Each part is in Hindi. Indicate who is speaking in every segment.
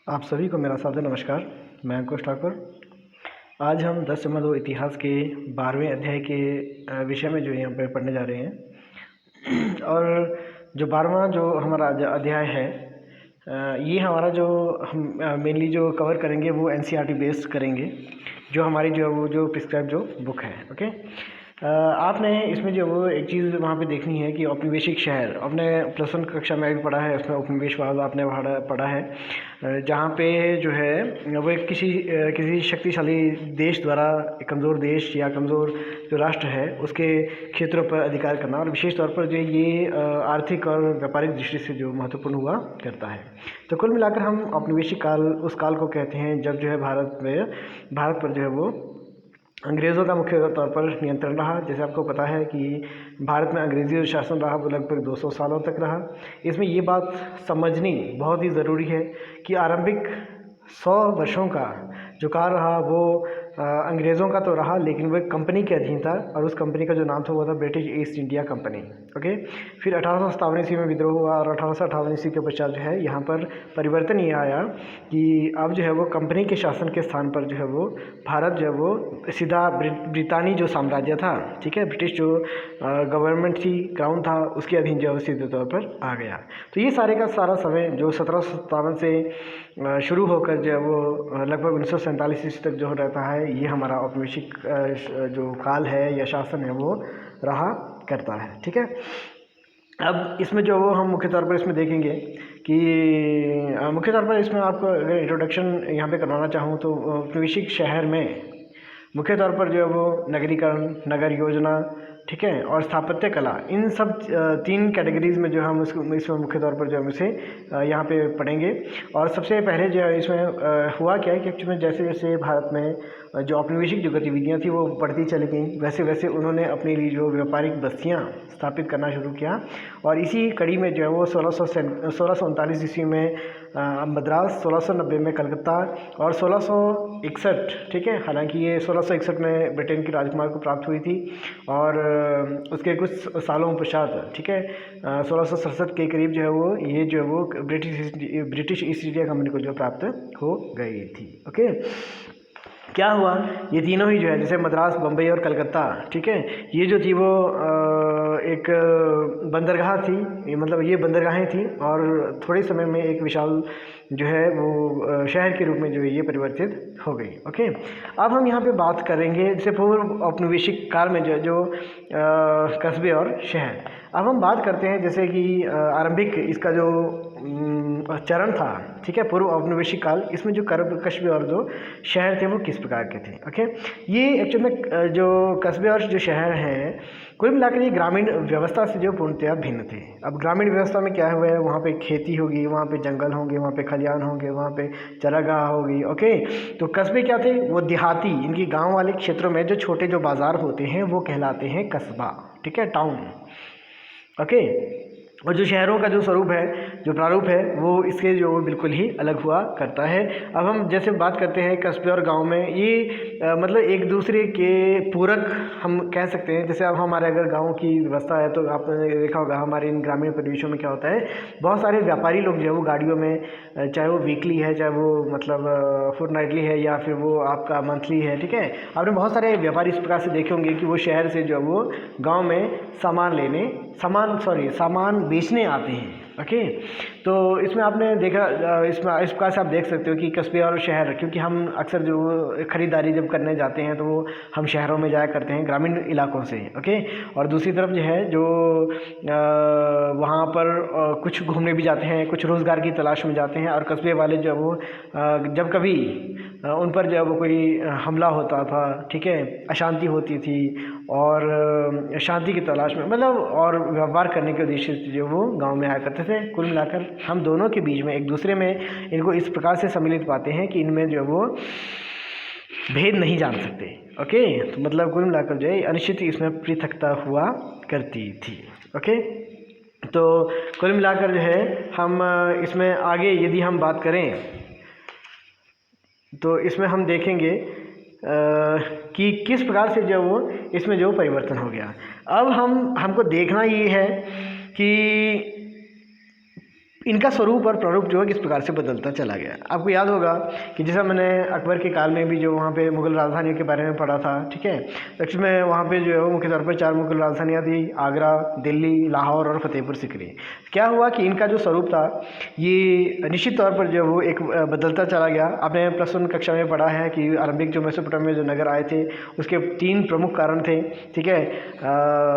Speaker 1: आप सभी को मेरा सादर नमस्कार। मैं अंकुश ठाकुर। आज हम 10 इतिहास के 12वें अध्याय के विषय में जो यहाँ पे पढ़ने जा रहे हैं। और जो 12वां जो हमारा अध्याय है, ये हमारा जो हम मेनली जो कवर करेंगे वो एनसीईआरटी बेस्ड करेंगे, जो हमारी जो वो जो प्रिस्क्राइब जो बुक है। ओके, आपने इसमें जो वो एक चीज़ वहाँ पे देखनी है कि औपनिवेशिक शहर, आपने +1 कक्षा में भी पढ़ा है, उसमें उपनिवेशवाद आपने पढ़ा है, जहाँ पे जो है वो एक किसी शक्तिशाली देश द्वारा एक कमज़ोर देश या कमज़ोर जो राष्ट्र है उसके क्षेत्रों पर अधिकार करना, और विशेष तौर पर जो ये आर्थिक और व्यापारिक दृष्टि से जो महत्वपूर्ण हुआ करता है। तो कुल मिलाकर हम औपनिवेशिक काल उस काल को कहते हैं जब जो है भारत पर जो है वो अंग्रेज़ों का मुख्य तौर पर नियंत्रण रहा। जैसे आपको पता है कि भारत में अंग्रेज़ी शासन रहा वो लगभग 200 सालों तक रहा। इसमें ये बात समझनी बहुत ही ज़रूरी है कि आरंभिक 100 वर्षों का जो काल रहा वो अंग्रेज़ों का तो रहा, लेकिन वो एक कंपनी के अधीन था, और उस कंपनी का जो नाम था वो था British east India company. Okay, फिर 1857 ईस्वी में विद्रोह हुआ, और 1858 ईस्वी के पश्चात जो है यहाँ पर परिवर्तन ये आया कि अब जो है वो कंपनी के शासन के स्थान पर जो है वो भारत जो है वो सीधा ब्रितानी जो साम्राज्य था, ठीक है, ब्रिटिश जो गवर्नमेंट थी, क्राउन था, उसके अधीन जो है सीधे तौर पर आ गया। तो ये सारे का सारा समय जो 1757 से शुरू होकर जो है वो लगभग 1947 ईस्वी तक जो रहता है, ये हमारा औपनिवेशिक जो काल है या शासन है वो रहा करता है। ठीक है, अब इसमें जो वो हम मुख्य तौर पर इसमें देखेंगे कि मुख्य तौर पर इसमें आपको अगर इंट्रोडक्शन यहाँ पे करवाना चाहूँ तो औपनिवेशिक शहर में मुख्य तौर पर जो है वो नगरीकरण, नगर योजना, ठीक है, और स्थापत्य कला, इन सब 3 कैटेगरीज में जो हम इसमें मुख्य तौर पर जो हम इसे यहाँ पे पढ़ेंगे। और सबसे पहले जो है इसमें हुआ क्या है कि एक्चुअली जैसे जैसे भारत में जो औपनिवेशिक जो गतिविधियाँ थी वो बढ़ती चली गई, वैसे वैसे उन्होंने अपने लिए जो व्यापारिक बस्तियाँ स्थापित करना शुरू किया। और इसी कड़ी में जो है वो 1639 ईस्वी में मद्रास, 1690 में कलकत्ता, और 1661, ठीक है, हालांकि ये 1661 में ब्रिटेन की राजकुमार को प्राप्त हुई थी, और उसके कुछ सालों पश्चात, ठीक है, 1667 के करीब जो है वो ये जो है वो ब्रिटिश ईस्ट इंडिया कंपनी को जो प्राप्त हो गई थी। ओके, क्या हुआ, ये तीनों ही जो है जैसे मद्रास, बम्बई और कलकत्ता, ठीक है, ये जो थी वो एक बंदरगाह थी, मतलब ये बंदरगाहें थी, और थोड़े समय में एक विशाल जो है वो शहर के रूप में जो है ये परिवर्तित हो गई। ओके, अब हम यहाँ पे बात करेंगे जैसे पूर्व औपनिवेशिक काल में जो कस्बे और शहर। अब हम बात करते हैं जैसे कि आरंभिक इसका जो चरण था, ठीक है, पूर्व औपनिवेशिक काल, इसमें जो कस्बे और जो शहर थे वो किस प्रकार के थे। ओके, ये एक्चुअली में जो कस्बे और जो शहर हैं कुल मिलाकर ये ग्रामीण व्यवस्था से जो पूर्णतया भिन्न थे। अब ग्रामीण व्यवस्था में क्या हुआ है, वहाँ पे खेती होगी, वहाँ पे जंगल होंगे, वहाँ पे खलिहान होंगे, वहाँ पे चरागाह होगी। ओके, तो कस्बे क्या थे, वो देहाती, इनकी गाँव वाले क्षेत्रों में जो छोटे जो बाज़ार होते हैं वो कहलाते हैं कस्बा, ठीक है, टाउन। ओके, और जो शहरों का जो स्वरूप है, जो प्रारूप है, वो इसके जो बिल्कुल ही अलग हुआ करता है। अब हम जैसे बात करते हैं कस्बे और गांव में, ये मतलब एक दूसरे के पूरक हम कह सकते हैं। जैसे अब हमारे अगर गांव की व्यवस्था है तो आपने देखा होगा हमारे इन ग्रामीण परिवेशों में क्या होता है, बहुत सारे व्यापारी लोग जो है वो गाड़ियों में, चाहे वो वीकली है, चाहे वो मतलब फुटनाइटली है, या फिर वो आपका मंथली है, ठीक है, आपने बहुत सारे व्यापारी इस प्रकार से देखे होंगे कि वो शहर से जो है वो गाँव में सामान बेचने आते हैं। ओके, तो इसमें आपने देखा, इसमें इस प्रकार से आप देख सकते हो कि कस्बे और शहर, क्योंकि हम अक्सर जो ख़रीदारी जब करने जाते हैं तो वो हम शहरों में जाया करते हैं ग्रामीण इलाकों से। ओके, और दूसरी तरफ जो है जो वहाँ पर कुछ घूमने भी जाते हैं, कुछ रोज़गार की तलाश में जाते हैं, और कस्बे वाले जो वो जब कभी उन पर जो है वो कोई हमला होता था, ठीक है, अशांति होती थी, और शांति की तलाश में मतलब और व्यवहार करने के उद्देश्य से जो वो गांव में आया करते थे। कुल मिलाकर हम दोनों के बीच में एक दूसरे में इनको इस प्रकार से सम्मिलित पाते हैं कि इनमें जो वो भेद नहीं जान सकते। ओके, तो मतलब कुल मिलाकर जो है अनिश्चित इसमें पृथकता हुआ करती थी। ओके, तो कुल मिलाकर जो है हम इसमें आगे यदि हम बात करें तो इसमें हम देखेंगे कि किस प्रकार से जो वो इसमें जो परिवर्तन हो गया। अब हमको देखना ये है कि इनका स्वरूप और प्रारूप जो है किस प्रकार से बदलता चला गया। आपको याद होगा कि जैसा मैंने अकबर के काल में भी जो वहाँ पे मुग़ल राजधानियों के बारे में पढ़ा था, ठीक है। तो एक्चुअली में वहाँ पे जो है वो मुख्य तौर पर 4 मुग़ल राजधानियाँ थी, आगरा, दिल्ली, लाहौर और फतेहपुर सीकरी। क्या हुआ कि इनका जो स्वरूप था ये निश्चित तौर पर जो वो एक बदलता चला गया। आपने +1 कक्षा में पढ़ा है कि आरंभिक जो मेसोपोटामिया जो नगर आए थे उसके 3 प्रमुख कारण थे, ठीक है।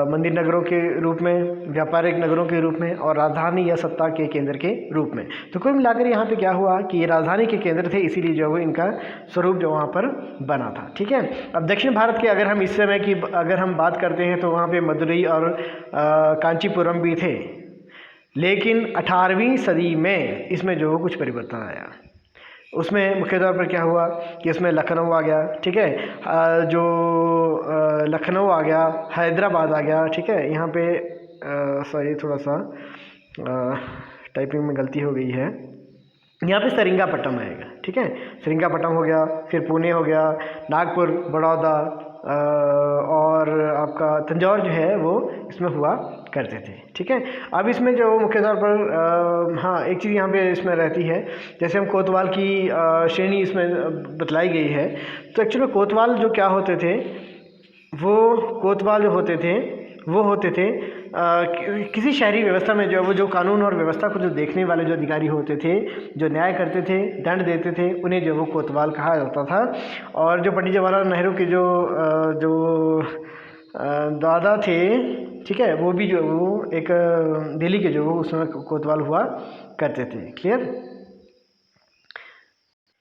Speaker 1: मंदिर नगरों के रूप में, व्यापारिक नगरों के रूप में और राजधानी या सत्ता के केंद्र के रूप में। तो कुल मिलाकर यहाँ पे क्या हुआ कि ये राजधानी के केंद्र थे, इसीलिए जो है इनका स्वरूप जो वहाँ पर बना था, ठीक है। अब दक्षिण भारत के अगर हम इस समय की अगर हम बात करते हैं तो वहाँ पे मदुरई और कांचीपुरम भी थे, लेकिन 18वीं सदी में इसमें जो कुछ परिवर्तन आया। उसमें मुख्य तौर पर क्या हुआ कि उसमें लखनऊ आ गया, ठीक है। जो लखनऊ आ गया, हैदराबाद आ गया, ठीक है। यहाँ पे सॉरी थोड़ा सा टाइपिंग में गलती हो गई है, यहाँ पे सेरिंगापट्टम आएगा, ठीक है। सेरिंगापट्टम हो गया, फिर पुणे हो गया, नागपुर, बड़ौदा और आपका तंजौर जो है वो इसमें हुआ करते थे, ठीक है। अब इसमें जो मुख्य तौर पर हाँ एक चीज़ यहाँ पे इसमें रहती है, जैसे हम कोतवाल की श्रेणी इसमें बतलाई गई है। तो एक्चुअली कोतवाल जो क्या होते थे, वो कोतवाल जो होते थे वो होते थे किसी शहरी व्यवस्था में जो है वो जो कानून और व्यवस्था को जो देखने वाले जो अधिकारी होते थे, जो न्याय करते थे, दंड देते थे, उन्हें जो वो कोतवाल कहा जाता था। और जो पंडित जवाहरलाल नेहरू के जो दादा थे, ठीक है, वो भी जो वो एक दिल्ली के जो वो उसमें कोतवाल हुआ करते थे। क्लियर।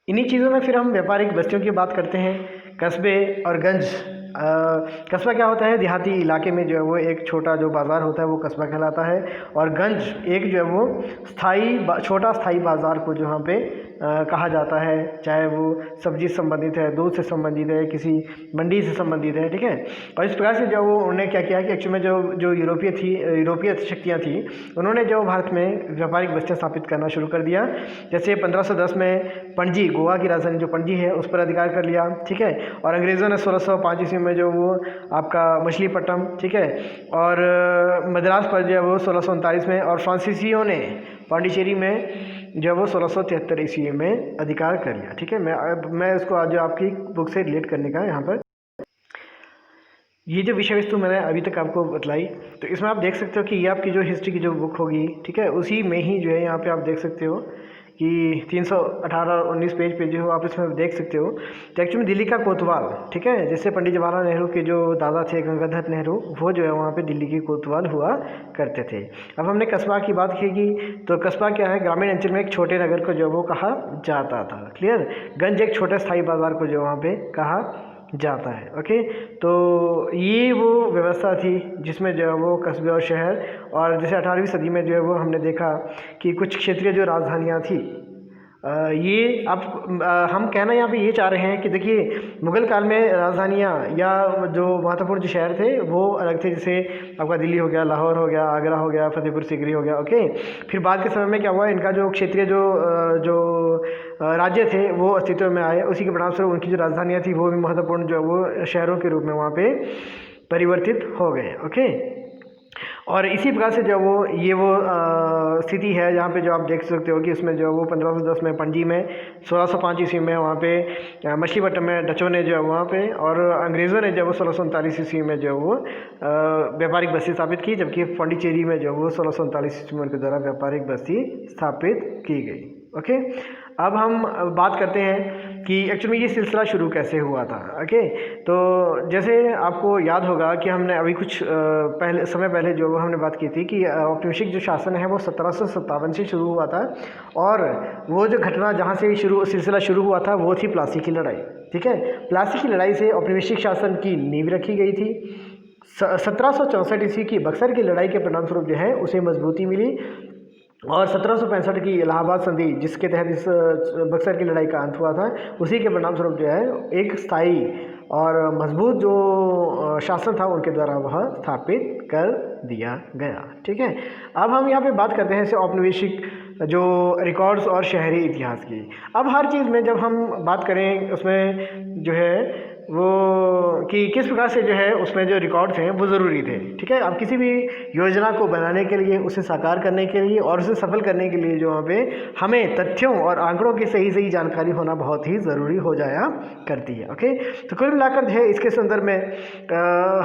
Speaker 1: इन्हीं चीज़ों में फिर हम व्यापारिक बस्तियों की बात करते हैं, कस्बे और गंज। कस्बा क्या होता है, देहाती इलाके में जो है वो एक छोटा जो बाज़ार होता है वो कस्बा कहलाता है। और गंज एक जो है वो छोटा स्थायी बाज़ार को जो यहाँ पे कहा जाता है, चाहे वो सब्जी से संबंधित है, दूध से संबंधित है, किसी मंडी से संबंधित है, ठीक है। और इस प्रकार से जो वो उन्होंने क्या किया कि एक्चुअली में जो यूरोपीय शक्तियाँ थी, उन्होंने जो भारत में व्यापारिक बस्तियाँ स्थापित करना शुरू कर दिया। जैसे 1510 में पणजी, गोवा की राजधानी जो पणजी है, उस पर अधिकार कर लिया, ठीक है। और अंग्रेज़ों ने 1605 ईस्वी में जो वो आपका मछलीपट्टनम, ठीक है, और मद्रास पर जो है वो 1639 में, और फ्रांसीसियों ने पांडिचेरी में जो वो 1673 ईस्वी में अधिकार कर लिया, ठीक है। मैं इसको आज आपकी बुक से रिलेट करने का यहाँ पर ये जो विषय वस्तु मैंने अभी तक आपको बतलाई, तो इसमें आप देख सकते हो कि ये आपकी जो हिस्ट्री की जो बुक होगी, ठीक है, उसी में ही जो है यहाँ पे आप देख सकते हो कि 318 और 19 पेज पे जो हो आप इसमें देख सकते हो। तो एक्चुअली दिल्ली का कोतवाल, ठीक है, जैसे पंडित जवाहरलाल नेहरू के जो दादा थे गंगाधर नेहरू, वो जो है वहाँ पे दिल्ली के कोतवाल हुआ करते थे। अब हमने कस्बा की बात की, तो कस्बा क्या है, ग्रामीण अंचल में एक छोटे नगर को जो वो कहा जाता था। क्लियर। गंज एक छोटे स्थायी बाजार को जो वहाँ पे कहा जाता है। ओके, तो ये वो व्यवस्था थी जिसमें जो है वो कस्बे और शहर, और जैसे 18वीं सदी में जो है वो हमने देखा कि कुछ क्षेत्रीय जो राजधानियाँ थी, ये अब हम कहना यहाँ पे ये चाह रहे हैं कि देखिए मुग़ल काल में राजधानियाँ या जो महत्वपूर्ण जो शहर थे वो अलग थे, जैसे आपका दिल्ली हो गया, लाहौर हो गया, आगरा हो गया, फतेहपुर सीकरी हो गया। ओके, फिर बाद के समय में क्या हुआ, इनका जो क्षेत्रीय जो राज्य थे वो अस्तित्व में आए, उसी के परिणामस्वरूप उनकी जो राजधानियाँ थी वो भी महत्वपूर्ण जो वो शहरों के रूप में वहाँ पे परिवर्तित हो गए। ओके, और इसी प्रकार से जो वो ये वो स्थिति है जहाँ पे जो आप देख सकते हो कि इसमें जो वो 1510 में पणजी में, 1605 ईस्वी में वहाँ पे मछलीपट्टनम में डचों ने जो है वहाँ पे, और अंग्रेज़ों ने जो वो 1639 ईस्वी में जो वो व्यापारिक बस्ती स्थापित की, जबकि पांडिचेरी में जो वो 1639 ईस्वी में उनके द्वारा व्यापारिक बस्ती स्थापित की गई। ओके, अब हम बात करते हैं कि एक्चुअली ये सिलसिला शुरू कैसे हुआ था। ओके, तो जैसे आपको याद होगा कि हमने अभी कुछ समय पहले जो हमने बात की थी कि औपनिवेशिक जो शासन है वो 1757 से शुरू हुआ था, और वो जो घटना जहाँ से सिलसिला शुरू हुआ था वो थी प्लासी की लड़ाई। ठीक है, प्लासी की लड़ाई से औपनिवेशिक शासन की नींव रखी गई थी। 1764 ईस्वी की बक्सर की लड़ाई के परिणामस्वरूप जो है उसे मजबूती मिली, और 1765 की इलाहाबाद संधि जिसके तहत इस बक्सर की लड़ाई का अंत हुआ था, उसी के परिणामस्वरूप जो है एक स्थायी और मजबूत जो शासन था उनके द्वारा वह स्थापित कर दिया गया। ठीक है, अब हम यहाँ पे बात करते हैं औपनिवेशिक जो रिकॉर्ड्स और शहरी इतिहास की। अब हर चीज़ में जब हम बात करें उसमें जो है वो कि किस प्रकार से जो है उसमें जो रिकॉर्ड्स हैं वो ज़रूरी थे। ठीक है, अब किसी भी योजना को बनाने के लिए, उसे साकार करने के लिए और उसे सफल करने के लिए जो वहाँ पे हमें तथ्यों और आंकड़ों की सही सही जानकारी होना बहुत ही ज़रूरी हो जाया करती है। ओके, तो कुल मिलाकर जो है इसके संदर्भ में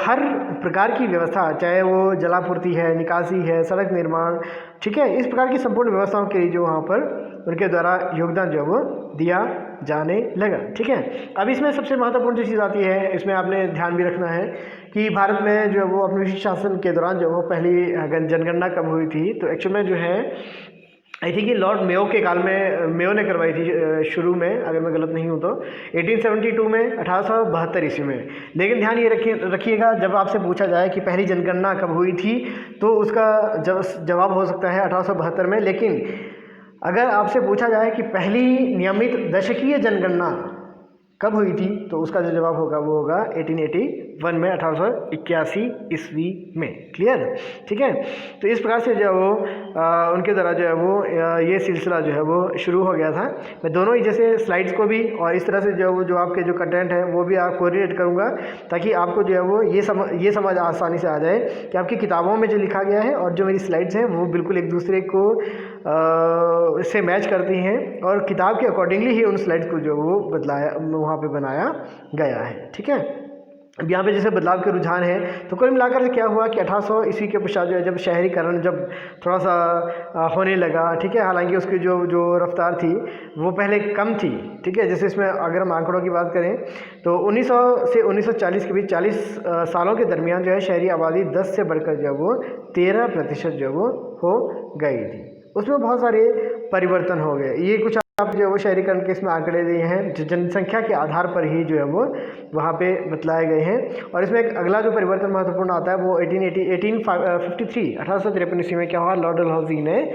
Speaker 1: हर प्रकार की व्यवस्था, चाहे वो जलापूर्ति है, निकासी है, सड़क निर्माण, ठीक है, इस प्रकार की संपूर्ण व्यवस्थाओं के लिए जो वहाँ पर उनके द्वारा योगदान जो है वो दिया जाने लगा। ठीक है, अब इसमें सबसे महत्वपूर्ण जो चीज़ आती है, इसमें आपने ध्यान भी रखना है कि भारत में जो है वो अपने ब्रिटिश शासन के दौरान जो वो पहली जनगणना कब हुई थी, तो एक्चुअल में जो है आई थिंक ये लॉर्ड मेयो के काल में मेयो ने करवाई थी शुरू में, अगर मैं गलत नहीं हूँ तो 1872 में, 1872 ईस्वी में। लेकिन ध्यान ये रखिएगा, जब आपसे पूछा जाए कि पहली जनगणना कब हुई थी तो उसका जवाब हो सकता है 1872 में। लेकिन अगर आपसे पूछा जाए कि पहली नियमित दशकीय जनगणना कब हुई थी तो उसका जो जवाब होगा वो होगा 1881 में, 1881 ईस्वी में। क्लियर? ठीक है, तो इस प्रकार से जो है वो उनके द्वारा जो है वो ये सिलसिला जो है वो शुरू हो गया था। मैं दोनों ही जैसे स्लाइड्स को भी और इस तरह से जो वो जो आपके जो कंटेंट है वो भी आप कोरिलेट करूँगा, ताकि आपको जो है वो ये समझ आसानी से आ जाए कि आपकी किताबों में जो लिखा गया है और जो मेरी स्लाइड्स हैं वो बिल्कुल एक दूसरे को से मैच करती हैं और किताब के अकॉर्डिंगली ही उन स्लाइड्स को जो वो बदलाया, वहाँ पे बनाया गया है। ठीक है, अब यहाँ पे जैसे बदलाव के रुझान है, तो कुल मिलाकर क्या हुआ कि 1800 ईस्वी के पश्चात जो है जब शहरीकरण जब थोड़ा सा होने लगा, ठीक है, हालांकि उसकी जो रफ्तार थी वो पहले कम थी। ठीक है, जैसे इसमें अगर हम आंकड़ों की बात करें तो 1900 से 1940 के बीच 40 सालों के दरमियान जो है शहरी आबादी 10 से बढ़कर जो वो 13% जो वो हो गई थी। उसमें बहुत सारे परिवर्तन हो गए। ये कुछ आप जो है वो शहरीकरण के इसमें आंकड़े दिए हैं जो जनसंख्या के आधार पर ही जो है वो वहाँ पे बतलाए गए हैं। और इसमें एक अगला जो परिवर्तन महत्वपूर्ण आता है वो 1853 ईस्वी में क्या हुआ, लॉर्ड डलहौजी ने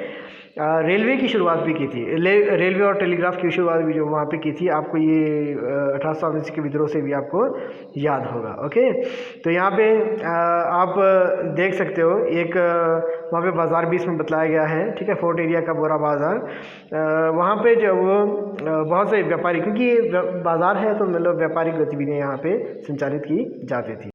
Speaker 1: रेलवे की शुरुआत भी की थी। रेलवे और टेलीग्राफ की शुरुआत भी जो वहाँ पे की थी, आपको ये 1800 के विद्रोह से भी आपको याद होगा। ओके, तो यहाँ पे आप देख सकते हो एक वहाँ पे बाज़ार भी इसमें बतलाया गया है। ठीक है, फोर्ट एरिया का बोरा बाज़ार, वहाँ पे जो वो बहुत से व्यापारी, क्योंकि ये बाज़ार है तो मतलब व्यापारिक गतिविधियाँ यहाँ पे संचालित की जाती थी।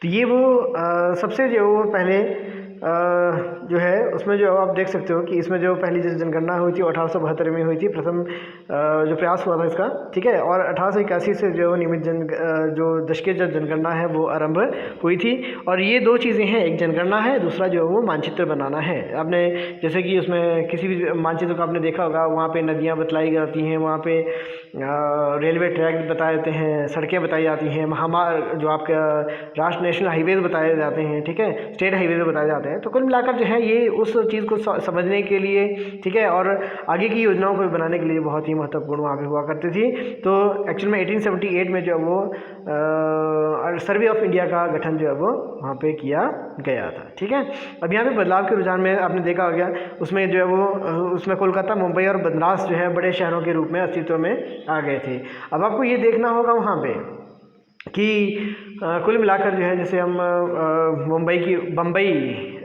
Speaker 1: तो ये वो सबसे जो वो पहले जो है उसमें जो आप देख सकते हो कि इसमें जो पहली जनगणना हुई थी 1872 में हुई थी, प्रथम जो प्रयास हुआ था इसका। ठीक है, और 1881 से जो नियमित जो दशकीय जनगणना है वो आरंभ हुई थी। और ये दो चीज़ें हैं, एक जनगणना है, दूसरा जो वो मानचित्र बनाना है। आपने जैसे कि उसमें किसी भी मानचित्र को आपने देखा होगा, वहाँ पर नदियाँ बतलाई जाती हैं, वहाँ पर रेलवे ट्रैक बताए जाते हैं, सड़कें बताई जाती हैं, जो आपका राष्ट्रीय नेशनल हाईवेज बताए जाते हैं, ठीक है, स्टेट हाईवेज बताए जाते हैं। तो कुल मिलाकर जो है ये उस चीज़ को समझने के लिए, ठीक है, और आगे की योजनाओं को बनाने के लिए बहुत ही महत्वपूर्ण वहाँ पे हुआ करती थी। तो एक्चुअल में 1878 में जो है वो सर्वे ऑफ इंडिया का गठन जो है वो वहाँ पे किया गया था। ठीक है, अब यहाँ पे बदलाव के रुझान में आपने देखा हो गया, उसमें जो है वो उसमें कोलकाता, मुंबई और मद्रास जो है बड़े शहरों के रूप में अस्तित्व में आ गए थे। अब आपको ये देखना होगा वहाँ पे कि कुल मिलाकर जो है जैसे हम बम्बई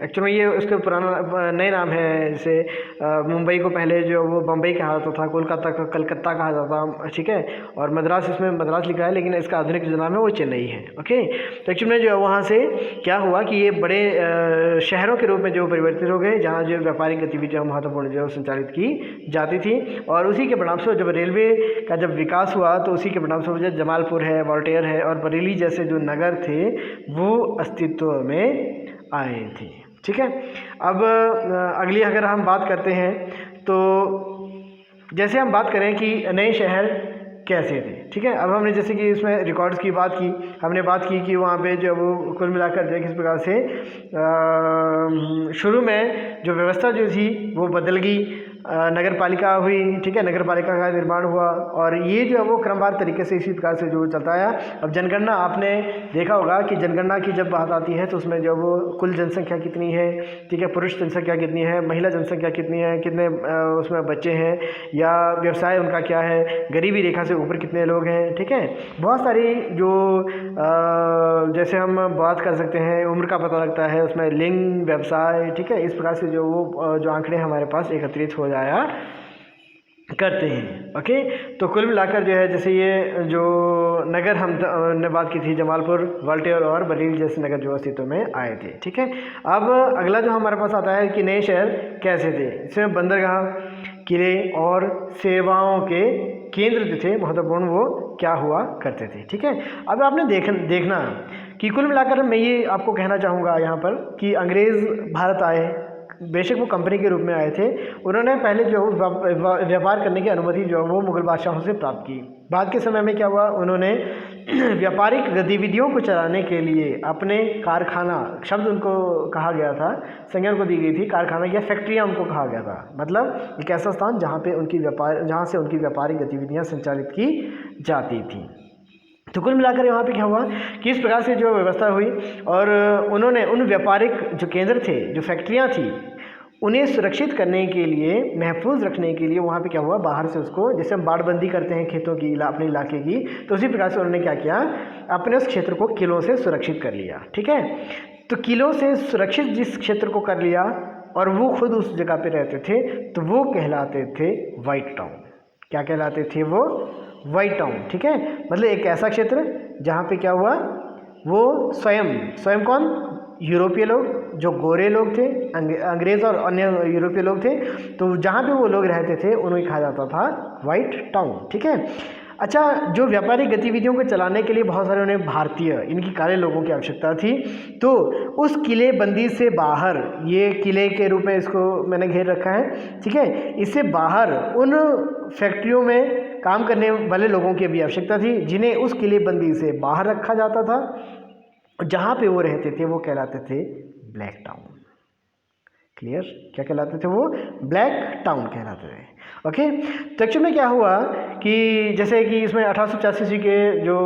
Speaker 1: एक्चुअली ये उसके पुराना नए नाम है। जैसे मुंबई को पहले जो वो बम्बई कहा जाता था, कोलकाता को कलकत्ता कहा जाता था, ठीक है, और मद्रास, इसमें मद्रास लिखा है लेकिन इसका आधुनिक जो नाम है वो चेन्नई है। ओके, तो एक्चुअली में जो है वहाँ से क्या हुआ कि ये बड़े शहरों के रूप में जो परिवर्तित हो गए, जहाँ जो व्यापारिक गतिविधियाँ महत्वपूर्ण जो संचालित की जाती थी। और उसी के परिणामस्वरूप जब रेलवे का जब विकास हुआ तो उसी के परिणामस्वरूप जब जमालपुर है, वॉल्टेयर है और बरेली जैसे जो नगर थे वो अस्तित्व में आए थे। ठीक है, अब अगली अगर हम बात करते हैं तो जैसे हम बात करें कि नए शहर कैसे थे। ठीक है, अब हमने जैसे कि इसमें रिकॉर्ड्स की बात की, हमने बात की कि वहाँ पे जो वो कुल मिलाकर जो किस प्रकार से शुरू में जो व्यवस्था जो थी वो बदल गई, नगर पालिका हुई। ठीक है, नगर पालिका का निर्माण हुआ और ये जो है वो क्रमवार तरीके से इसी प्रकार से जो चलता है। अब जनगणना आपने देखा होगा कि जनगणना की जब बात आती है तो उसमें जो वो कुल जनसंख्या कितनी है, ठीक है, पुरुष जनसंख्या कितनी है, महिला जनसंख्या कितनी है, कितने उसमें बच्चे हैं या व्यवसाय उनका क्या है, गरीबी रेखा से ऊपर कितने लोग हैं। ठीक है, बहुत सारी जो जैसे हम बात कर सकते हैं, उम्र का पता लगता है, उसमें लिंग, व्यवसाय, ठीक है, इस प्रकार से जो वो जो आंकड़े हमारे पास एकत्रित हो जाया करते हैं। ओके, तो कुल मिलाकर जो है जैसे ये जो नगर हमने बात की थी, जमालपुर, ग्वालियर और बरेली जैसे नगर जो अस्तित्व में आए थे। ठीक है, अब अगला जो हमारे पास आता है कि नए शहर कैसे थे। इसमें बंदरगाह, किले और सेवाओं के केंद्र जो थे महत्वपूर्ण वो क्या हुआ करते थे। ठीक है, अब आपने देखना कि कुल मिलाकर मैं ये आपको कहना चाहूँगा यहाँ पर कि अंग्रेज़ भारत आए, बेशक वो कंपनी के रूप में आए थे। उन्होंने पहले जो व्यापार करने की अनुमति जो वो मुग़ल बादशाहों से प्राप्त की। बाद के समय में क्या हुआ, उन्होंने व्यापारिक गतिविधियों को चलाने के लिए अपने कारखाना, शब्द उनको कहा गया था, संज्ञा उनको दी गई थी, कारखाना या फैक्ट्रियाँ उनको कहा गया था। मतलब एक ऐसा स्थान जहाँ से उनकी व्यापारिक गतिविधियाँ संचालित की जाती थी। तो कुल मिलाकर यहाँ पे क्या हुआ कि इस प्रकार से जो व्यवस्था हुई और उन्होंने उन व्यापारिक जो केंद्र थे, जो फैक्ट्रियाँ थी, उन्हें सुरक्षित करने के लिए, महफूज रखने के लिए वहाँ पे क्या हुआ, बाहर से उसको, जैसे हम बाड़बंदी करते हैं खेतों की, अपने इलाके की, तो उसी प्रकार से उन्होंने क्या किया, अपने उस क्षेत्र को किलों से सुरक्षित कर लिया। ठीक है, तो किलों से सुरक्षित जिस क्षेत्र को कर लिया और वो खुद उस जगह पे रहते थे, तो वो कहलाते थे वाइट टाउन। क्या कहलाते थे वो? White town. ठीक है, मतलब एक ऐसा क्षेत्र जहाँ पे क्या हुआ, वो स्वयं कौन, यूरोपीय लोग, जो गोरे लोग थे, अंग्रेज़ और अन्य यूरोपीय लोग थे, तो जहाँ पे वो लोग रहते थे उन्हें कहा जाता था वाइट टाउन। ठीक है, अच्छा, जो व्यापारिक गतिविधियों को चलाने के लिए बहुत सारे उन्हें भारतीय, इनकी काले लोगों की आवश्यकता थी। तो उस किले बंदी से बाहर, ये किले के रूप में इसको मैंने घेर रखा है। ठीक है, इससे बाहर उन फैक्ट्रियों में काम करने वाले लोगों की भी आवश्यकता थी, जिन्हें उस किले बंदी से बाहर रखा जाता था। जहाँ पे वो रहते थे वो कहलाते थे ब्लैक टाउन। क्लियर? क्या कहलाते थे वो? ब्लैक टाउन कहलाते थे। ओके, तो एक्चुअल में क्या हुआ कि जैसे कि इसमें 1885 के जो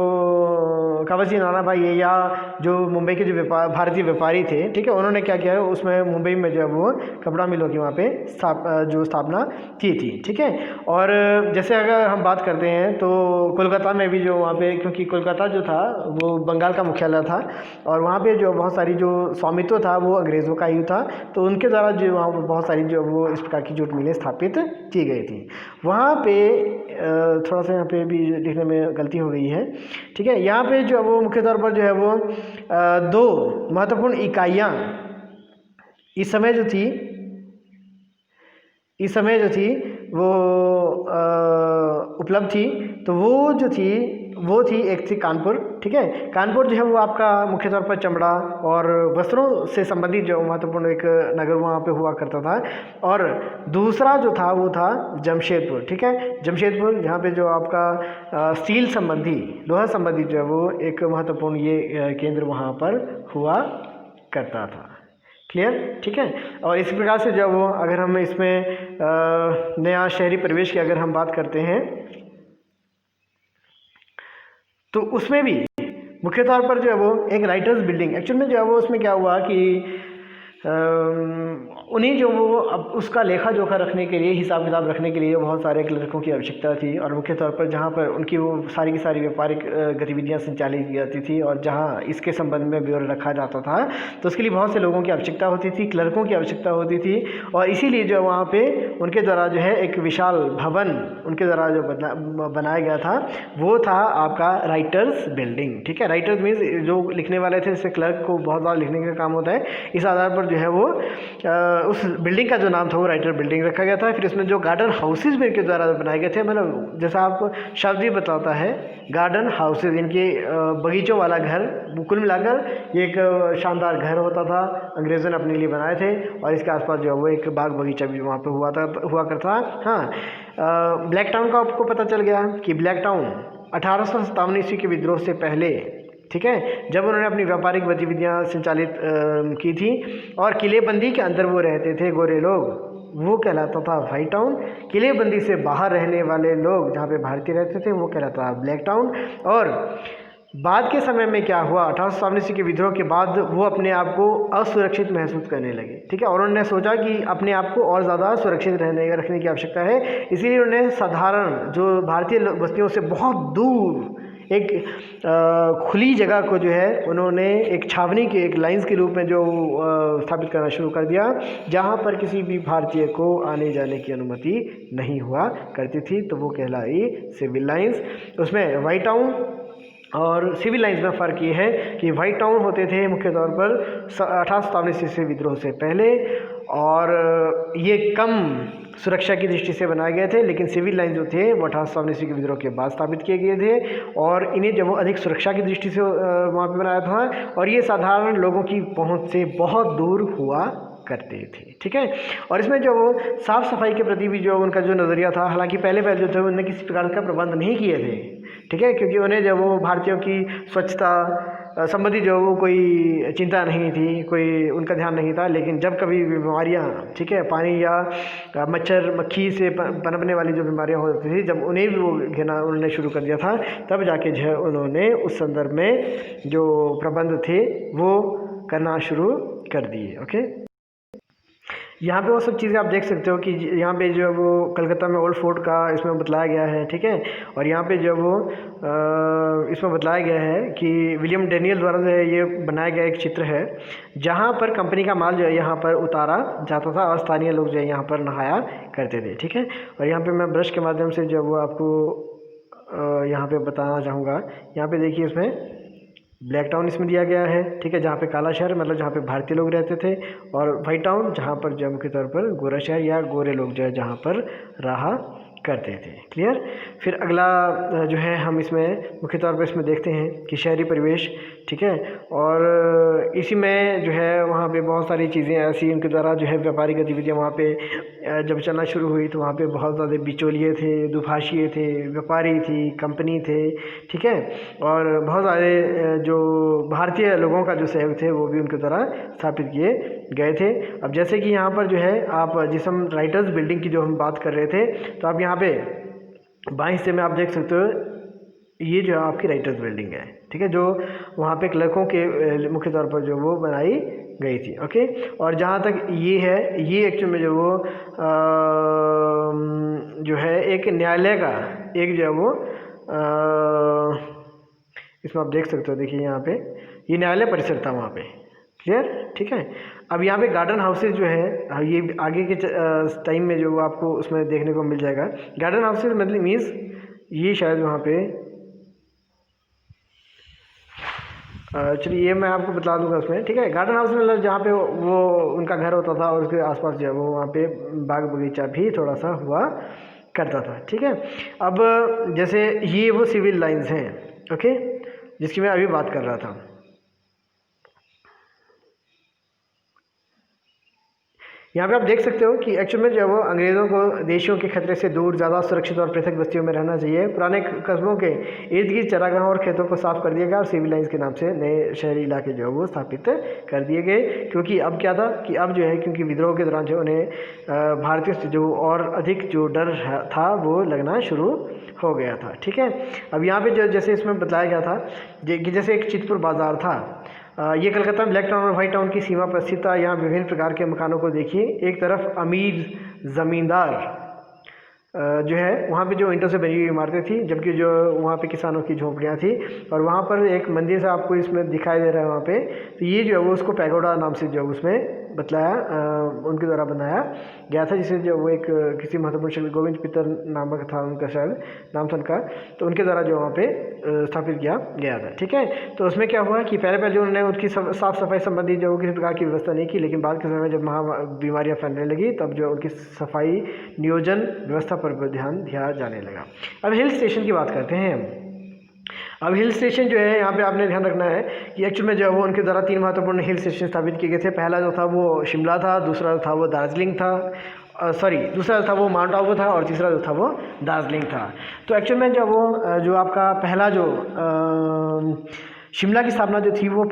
Speaker 1: कावाजी नाना भाई है, या जो मुंबई के जो भारतीय व्यापारी थे, ठीक है, उन्होंने क्या किया है, उसमें मुंबई में जो वो कपड़ा मिलों की वहाँ पे स्थापना की थी। ठीक है, और जैसे अगर हम बात करते हैं तो कोलकाता में भी जो वहाँ पे, क्योंकि कोलकाता जो था वो बंगाल का मुख्यालय था और वहाँ पे जो बहुत सारी जो स्वामित्व था वो अंग्रेज़ों का ही था, तो उनके द्वारा जो वहाँ पर बहुत सारी जो वो इस प्रकार की जूट मिलें स्थापित की गई थी। वहाँ पे थोड़ा सा यहाँ पे भी लिखने में गलती हो गई है। ठीक है, यहाँ पे जो वो मुख्य तौर पर जो है वो दो महत्वपूर्ण इकाइयाँ इस समय जो थी वो उपलब्ध थी, तो वो थी एक थी कानपुर। ठीक है, कानपुर जो है वो आपका मुख्य तौर पर चमड़ा और वस्त्रों से संबंधित जो महत्वपूर्ण एक नगर वहाँ पे हुआ करता था, और दूसरा जो था वो था जमशेदपुर। ठीक है, जमशेदपुर जहाँ पे जो आपका स्टील संबंधी, लोहा संबंधी जो है वो एक महत्वपूर्ण ये केंद्र वहाँ पर हुआ करता था। क्लियर? ठीक है, और इस प्रकार से जब वो, अगर हम इसमें नया शहरी परिवेश की अगर हम बात करते हैं तो उसमें भी मुख्य तौर पर जो है वो एक राइटर्स बिल्डिंग, एक्चुअल में जो है वो उसमें क्या हुआ कि उन्हीं जो वो अब उसका लेखा जोखा रखने के लिए, हिसाब किताब रखने के लिए बहुत सारे क्लर्कों की आवश्यकता थी, और मुख्य तौर पर जहाँ पर उनकी वो सारी की सारी व्यापारिक गतिविधियाँ संचालित की जाती थी और जहाँ इसके संबंध में ब्यौरा रखा जाता था, तो उसके लिए बहुत से लोगों की आवश्यकता होती थी, क्लर्कों की आवश्यकता होती थी, और इसीलिए जो वहाँ पर उनके द्वारा जो है एक विशाल भवन उनके द्वारा जो बनाया गया था वो था आपका राइटर्स बिल्डिंग। ठीक है, राइटर्स मीन्स जो लिखने वाले थे, जैसे क्लर्क को बहुत ज़्यादा लिखने का काम होता है, इस आधार पर जो है वो उस बिल्डिंग का जो नाम था वो राइटर बिल्डिंग रखा गया था। फिर इसमें जो गार्डन हाउसेज भी इनके द्वारा बनाए गए थे, मतलब जैसा आप शब्द ही बताता है, गार्डन हाउसेज, इनके बगीचों वाला घर, कुल मिलाकर ये एक शानदार घर होता था, अंग्रेज़ों ने अपने लिए बनाए थे, और इसके आसपास जो है वो एक बाग बगीचा भी वहाँ पर हुआ करता। हाँ, ब्लैक टाउन का आपको पता चल गया कि ब्लैक टाउन 1857 ईस्वी के विद्रोह से पहले, ठीक है, जब उन्होंने अपनी व्यापारिक गतिविधियाँ संचालित की थी और किलेबंदी के अंदर वो रहते थे गोरे लोग, वो कहलाता था वाइट टाउन। किलेबंदी से बाहर रहने वाले लोग, जहाँ पे भारतीय रहते थे, वो कहलाता था ब्लैक टाउन। और बाद के समय में क्या हुआ, 1857 ईस्वी के विद्रोह के बाद वो अपने आप को असुरक्षित महसूस करने लगे। ठीक है, और उन्होंने सोचा कि अपने आप को और ज़्यादा सुरक्षित रखने की आवश्यकता है, इसीलिए उन्होंने साधारण जो भारतीय बस्तियों से बहुत दूर एक खुली जगह को जो है उन्होंने एक छावनी के एक लाइंस के रूप में जो स्थापित करना शुरू कर दिया, जहाँ पर किसी भी भारतीय को आने जाने की अनुमति नहीं हुआ करती थी। तो वो कहलाई सिविल लाइंस। उसमें वाइट टाउन और सिविल लाइंस में फ़र्क ये है कि वाइट टाउन होते थे मुख्य तौर पर 1857 ईस्वी से विद्रोह से पहले, और ये कम सुरक्षा की दृष्टि से बनाए गए थे, लेकिन सिविल लाइन जो थे वो 1857 ईस्वी के विद्रोह के बाद स्थापित किए गए थे, और इन्हें जब वो अधिक सुरक्षा की दृष्टि से वहाँ पे बनाया था, और ये साधारण लोगों की पहुँच से बहुत दूर हुआ करते थे। ठीक है, और इसमें जो वो साफ़ सफाई के प्रति भी जो उनका जो नज़रिया था, हालांकि पहले जो थे उन्होंने किसी प्रकार का प्रबंध नहीं किए थे। ठीक है, क्योंकि उन्हें जब वो भारतीयों की स्वच्छता संबंधी जो वो कोई चिंता नहीं थी, कोई उनका ध्यान नहीं था। लेकिन जब कभी बीमारियाँ, ठीक है, पानी या मच्छर मक्खी से पनपने वाली जो बीमारियाँ होती थी, जब उन्हें भी वो घेरना उन्होंने शुरू कर दिया था, तब जाके जो है उन्होंने उस संदर्भ में जो प्रबंध थे वो करना शुरू कर दिए। ओके, यहाँ पे वो सब चीज़ें आप देख सकते हो कि यहाँ पे जो वो कलकत्ता में ओल्ड फोर्ट का इसमें बतलाया गया है। ठीक है, और यहाँ पे जो वो इसमें बतलाया गया है कि विलियम डेनियल द्वारा जो है ये बनाया गया एक चित्र है, जहाँ पर कंपनी का माल जो है यहाँ पर उतारा जाता था और स्थानीय लोग जो है यहाँ पर नहाया करते थे। ठीक है, और यहाँ पर मैं ब्रश के माध्यम से जो वो आपको यहाँ पर बताना चाहूँगा। यहाँ पर देखिए, इसमें ब्लैक टाउन इसमें दिया गया है। ठीक है, जहाँ पे काला शहर मतलब जहाँ पे भारतीय लोग रहते थे, और वाइट टाउन जहाँ पर जो मुख्य तौर पर गोरा शहर या गोरे लोग जो है जहाँ पर रहा करते थे। क्लियर। फिर अगला जो है हम इसमें मुख्य तौर पर इसमें देखते हैं कि शहरी परिवेश। ठीक है, और इसी में जो है वहाँ पे बहुत सारी चीज़ें ऐसी उनके द्वारा जो है व्यापारिक गतिविधियाँ वहाँ पे जब चलना शुरू हुई, तो वहाँ पे बहुत ज़्यादा बिचौलिए थे, दुभाषिए थे, व्यापारी थी, कंपनी थे। ठीक है, और बहुत सारे जो भारतीय लोगों का जो सहयोग थे वो भी उनके द्वारा स्थापित किए गए थे। अब जैसे कि यहाँ पर जो है आप जिस हम राइटर्स बिल्डिंग की जो हम बात कर रहे थे, तो आप यहाँ पे बाएं हिस्से में आप देख सकते हो, ये जो आपकी राइटर्स बिल्डिंग है। ठीक है, जो वहाँ पे क्लर्कों के मुख्य तौर पर जो वो बनाई गई थी। ओके, और जहाँ तक ये है, ये एक्चुअल में जो वो जो है एक न्यायालय का एक जो है वो इसमें आप देख सकते हो, देखिए यहाँ पे ये न्यायालय परिसर था वहाँ पे। क्लियर। ठीक है, अब यहाँ पे गार्डन हाउसेज जो है ये आगे के टाइम में जो आपको उसमें देखने को मिल जाएगा। गार्डन हाउसेज मतलब मीन्स ये शायद वहाँ पे चलिए ये मैं आपको बता दूंगा उसमें। ठीक है, गार्डन हाउस मतलब जहाँ पे वो उनका घर होता था और उसके आसपास जो है वो वहाँ पे बाग बगीचा भी थोड़ा सा हुआ करता था। ठीक है, अब जैसे ये वो सिविल लाइंस हैं, ओके, जिसकी मैं अभी बात कर रहा था। यहाँ पे आप देख सकते हो कि एक्चुअल में जो है वो अंग्रेज़ों को देशियों के खतरे से दूर, ज़्यादा सुरक्षित और पृथक बस्तियों में रहना चाहिए। पुराने कस्बों के इर्द गिर्द चरागाहों और खेतों को साफ कर दिया गया और सिविल लाइंस के नाम से नए शहरी इलाके जो है वो स्थापित कर दिए गए। क्योंकि अब क्या था कि अब जो है क्योंकि विद्रोह के दौरान जो उन्हें भारतीय से जो और अधिक जो डर था वो लगना शुरू हो गया था। ठीक है, अब यहाँ पर जो जैसे इसमें बताया गया था कि जैसे एक चितपुर बाज़ार था, ये कलकत्ता में ब्लैक टाउन और वाइट टाउन की सीमा पर स्थित था। यहाँ विभिन्न प्रकार के मकानों को देखिए। एक तरफ अमीर ज़मींदार जो है वहाँ पे जो ईंटों से बनी हुई इमारतें थी, जबकि जो वहाँ पे किसानों की झोंपड़ियाँ थी, और वहाँ पर एक मंदिर से आपको इसमें दिखाई दे रहा है वहाँ पे। तो ये जो है वो उसको पैगोडा नाम से जो उसमें बतलाया उनके द्वारा बनाया गया था, जिसे जो वो एक किसी महत्वपूर्ण शिल्पी गोविंद पितर नामक था उनका, शायद नाम था उनका, तो उनके द्वारा जो वहाँ पे स्थापित किया गया था। ठीक है, तो उसमें क्या हुआ कि पहले जो उन्होंने उनकी साफ़ सफाई संबंधी जो किसी प्रकार की व्यवस्था नहीं की, लेकिन बाद के समय जब बीमारियाँ फैलने लगी तब जो उनकी सफाई नियोजन व्यवस्था पर ध्यान दिया जाने लगा। अब हिल स्टेशन की बात करते हैं हम। अब हिल स्टेशन जो है यहाँ पे आपने ध्यान रखना है कि एक्चुअल में जो है वो उनके द्वारा 3 महत्वपूर्ण हिल स्टेशन स्थापित किए गए थे। पहला जो था वो शिमला था, दूसरा जो था वो दार्जिलिंग था, दूसरा जो था वो माउंट आबू था, और तीसरा जो था वो दार्जिलिंग था। तो एक्चुअल में जो आपका पहला जो शिमला की स्थापना जो थी वो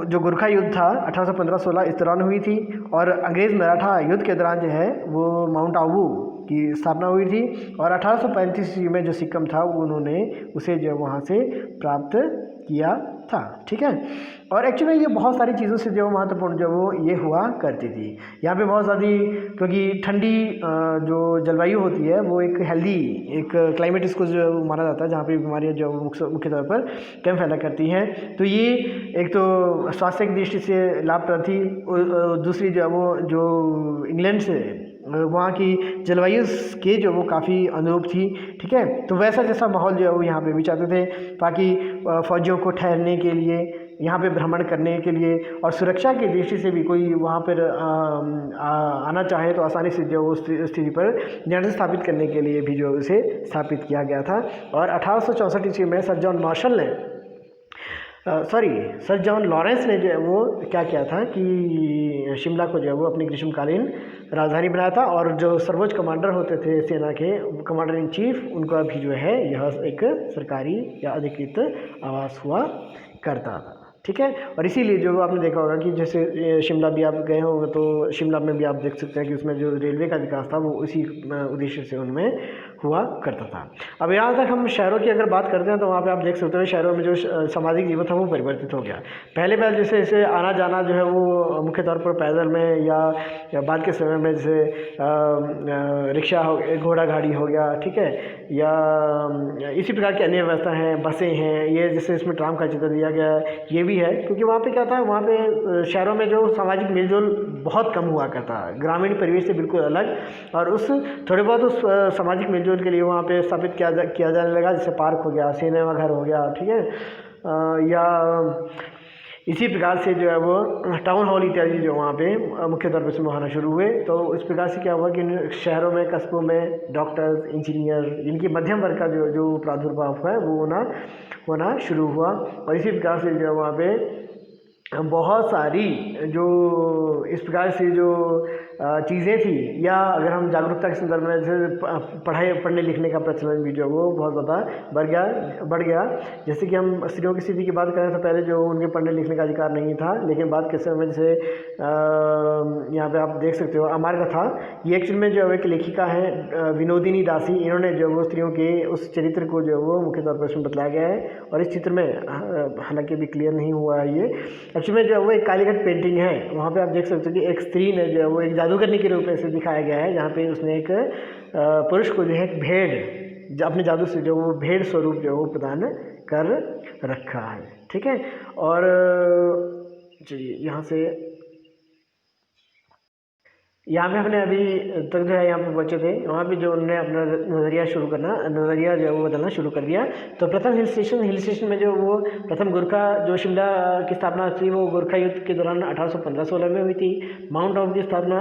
Speaker 1: जो गोरखा युद्ध था 1815-16 इस दौरान हुई थी, और अंग्रेज़ मराठा युद्ध के दौरान जो है वो माउंट आबू की स्थापना हुई थी। और 1835 में जो सिक्किम था वो उन्होंने उसे जो वहाँ से प्राप्त किया था। ठीक है, और एक्चुअली ये बहुत सारी चीज़ों से जो महत्वपूर्ण जो वो ये हुआ करती थी। यहाँ पे बहुत ज़्यादा, क्योंकि ठंडी जो जलवायु होती है वो एक हेल्दी एक क्लाइमेट इसको जो माना जाता है, जहाँ पे बीमारियाँ जो मुख्य तौर पर कम फैला करती हैं। तो ये एक तो स्वास्थ्य की दृष्टि से लाभप्रद थी। दूसरी जो है वो जो इंग्लैंड से वहाँ की जलवायु के जो वो काफ़ी अनुरूप थी। ठीक है, तो वैसा जैसा माहौल जो है वो यहाँ पे भी चाहते थे, ताकि फौजियों को ठहरने के लिए, यहाँ पे भ्रमण करने के लिए और सुरक्षा की दृष्टि से भी कोई वहाँ पर आना चाहे तो आसानी से जो उस स्थिति पर नियंत्रण स्थापित करने के लिए भी जो उसे स्थापित किया गया था। और 1864 ईस्वी में सर जॉन लॉरेंस ने जो है वो क्या किया था कि शिमला को जो है वो अपनी ग्रीष्मकालीन राजधानी बनाया था। और जो सर्वोच्च कमांडर होते थे सेना के, कमांडर इन चीफ, उनका भी जो है यह एक सरकारी या अधिकृत आवास हुआ करता था। ठीक है, और इसीलिए जो आपने देखा होगा कि जैसे शिमला भी आप गए होंगे तो शिमला में भी आप देख सकते हैं कि उसमें जो रेलवे का विकास था वो उसी उद्देश्य से उनमें हुआ करता था। अब यहाँ तक हम शहरों की अगर बात करते हैं तो वहाँ पे आप देख सकते हो शहरों में जो सामाजिक जीवन था वो परिवर्तित हो गया। पहले जैसे जैसे आना जाना जो है वो मुख्य तौर पर पैदल में या बाद के समय में जैसे रिक्शा हो, घोड़ा गाड़ी हो गया। ठीक है, या इसी प्रकार की अन्य व्यवस्था हैं, बसें हैं, ये जैसे इसमें ट्राम का चित्र दिया गया है, ये भी है। क्योंकि वहाँ पे क्या था, वहाँ पे शहरों में जो सामाजिक मेलजोल बहुत कम हुआ करता है, ग्रामीण परिवेश से बिल्कुल अलग। और उस थोड़े बहुत उस सामाजिक मेलजोल के लिए वहाँ पे स्थापित किया जाने लगा, जैसे पार्क हो गया, सिनेमा घर हो गया। ठीक है, या इसी प्रकार से जो है वो टाउन हॉल इत्यादि जो वहाँ पे मुख्य तौर पर इसमें होना शुरू हुए। तो इस प्रकार से क्या हुआ कि शहरों में, कस्बों में डॉक्टर्स, इंजीनियर, इनकी मध्यम वर्ग का जो प्रादुर्भाव है वो होना शुरू हुआ। और इसी प्रकार से जो है वहाँ पे बहुत सारी जो इस प्रकार से जो चीज़ें थी, या अगर हम जागरूकता के संदर्भ में जैसे पढ़ने लिखने का प्रचलन भी जो वो बहुत ज़्यादा बढ़ गया। जैसे कि हम स्त्रियों की स्थिति की बात करें तो पहले जो उनके पढ़ने लिखने का अधिकार नहीं था, लेकिन बाद के समय में जैसे यहाँ पे आप देख सकते हो अमार्य था, ये एक्चुअल में जो एक लेखिका है विनोदिनी दासी, इन्होंने जो वो स्त्रियों के उस चरित्र को जो वो मुख्य तौर पर इसमें बतलाया गया है। और इस चित्र में हालांकि अभी क्लियर नहीं हुआ है, ये एक्चुअली में जो है वो एक कालीघट पेंटिंग है। वहाँ पे आप देख सकते हो कि एक स्त्री ने जो है वो एक जादूगरनी के रूप में इसे दिखाया गया है, जहाँ पे उसने एक पुरुष को जो है एक भेड़ अपने जादू से जो वो भेड़ स्वरूप जो वो प्रदान कर रखा है। ठीक है, और चलिए यहाँ से यहाँ पे हमने अभी तक जो है यहाँ पे बचे थे, वहाँ पे जो उन्होंने अपना नज़रिया जो है वो बदलना शुरू कर दिया। तो प्रथम हिल स्टेशन में जो वो प्रथम गोरखा जो शिमला की स्थापना थी वो गोरखा युद्ध के दौरान 1815-16 में हुई थी। माउंट आबू की स्थापना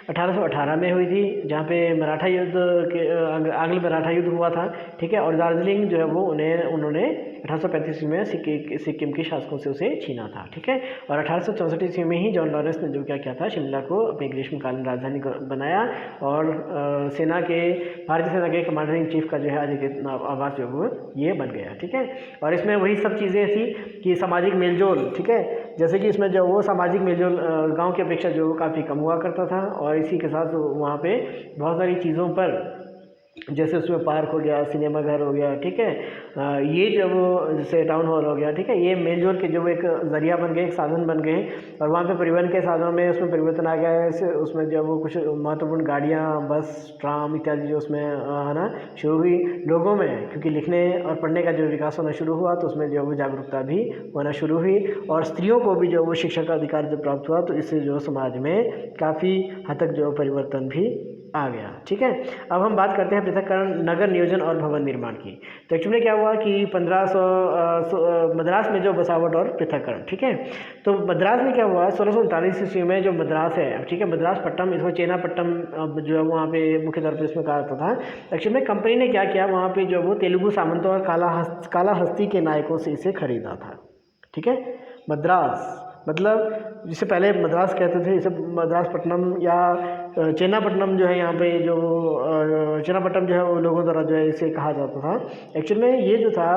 Speaker 1: 1818 में हुई थी, जहाँ पे मराठा युद्ध के आंग्ल मराठा युद्ध हुआ था। ठीक है, और दार्जिलिंग जो है वो उन्होंने 1835 में सिक्किम के शासकों से उसे छीना था। ठीक है, और 1864 ईस्वी में ही जॉन लॉरेंस ने जो क्या किया था, शिमला को अपनी ग्रीष्मकालीन राजधानी बनाया। और भारतीय सेना के कमांडर इन चीफ का जो है अधिकृत आवास जो वो ये बन गया। ठीक है, और इसमें वही सब चीज़ें थी कि सामाजिक मेलजोल। ठीक है, जैसे कि इसमें जो वो सामाजिक मेलजोल गाँव की अपेक्षा जो काफ़ी कम हुआ करता था। और इसी के साथ वहाँ पे बहुत सारी चीज़ों पर, जैसे उसमें पार्क हो गया, सिनेमा घर हो गया। ठीक है, ये जब जैसे टाउन हॉल हो गया। ठीक है, ये मेलजोल के जो एक ज़रिया बन गए, एक साधन बन गए। और वहाँ पे परिवहन के साधनों में उसमें परिवर्तन आ गया है। उसमें जब वो कुछ महत्वपूर्ण गाड़ियाँ, बस, ट्राम इत्यादि जो उसमें आना शुरू हुई लोगों में, क्योंकि लिखने और पढ़ने का जो विकास होना शुरू हुआ तो उसमें जो वो जागरूकता भी होना शुरू हुई। और स्त्रियों को भी जो वो शिक्षा का अधिकार जब प्राप्त हुआ तो इससे जो समाज में काफ़ी हद तक जो परिवर्तन भी आ गया। ठीक है, अब हम बात करते हैं पृथक्करण, नगर नियोजन और भवन निर्माण की। तो एक्चुअली क्या हुआ कि 1500 मद्रास में जो बसावट और पृथक्करण। ठीक है, तो मद्रास में क्या हुआ, 1639 ईस्वी में जो मद्रास है, ठीक है, मद्रास पट्टम, इसको चेनापट्टम जो है वहाँ पे मुख्य तौर पर इसमें कहा जाता था। एक्चुअली में कंपनी ने क्या किया, वहाँ पे जो वो तेलुगु सामंतों और काला हस्ती के नायकों से इसे खरीदा था। ठीक है, मद्रास मतलब जिसे पहले मद्रास कहते थे, इसे मद्रास पट्टनम या चेन्नापट्टनम जो है, यहाँ पे जो चेन्नापट्टनम जो है वो लोगों द्वारा जो है इसे कहा जाता था। एक्चुअल में ये जो था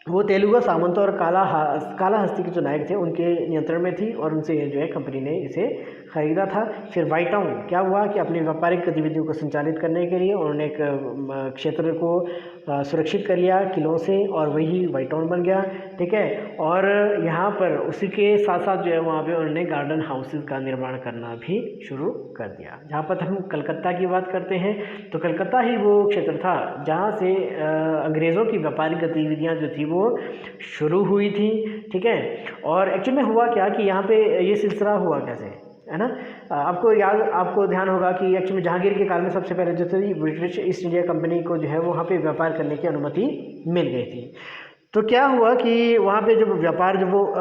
Speaker 1: वो तेलुगु सामंतों और काला हस्ती के जो नायक थे उनके नियंत्रण में थी, और उनसे जो है कंपनी ने इसे ख़रीदा था। फिर व्हाइट टाउन क्या हुआ कि अपनी व्यापारिक गतिविधियों को संचालित करने के लिए उन्होंने एक क्षेत्र को सुरक्षित कर लिया किलों से और वही वाइट टाउन बन गया, ठीक है। और यहाँ पर उसी के साथ साथ जो है वहाँ पे उन्होंने गार्डन हाउसेस का निर्माण करना भी शुरू कर दिया। जहाँ पर हम कलकत्ता की बात करते हैं तो कलकत्ता ही वो क्षेत्र था जहाँ से अंग्रेज़ों की व्यापारिक गतिविधियाँ जो थी वो शुरू हुई थी, ठीक है। और एक्चुअली में हुआ क्या कि यहाँ पे ये सिलसिला हुआ कैसे, है ना। आपको ध्यान होगा कि एक्चुअली में जहांगीर के काल में सबसे पहले जो थी ब्रिटिश ईस्ट इंडिया कंपनी को जो है वहाँ पे व्यापार करने की अनुमति मिल गई थी। तो क्या हुआ कि वहाँ पे जब व्यापार जब वो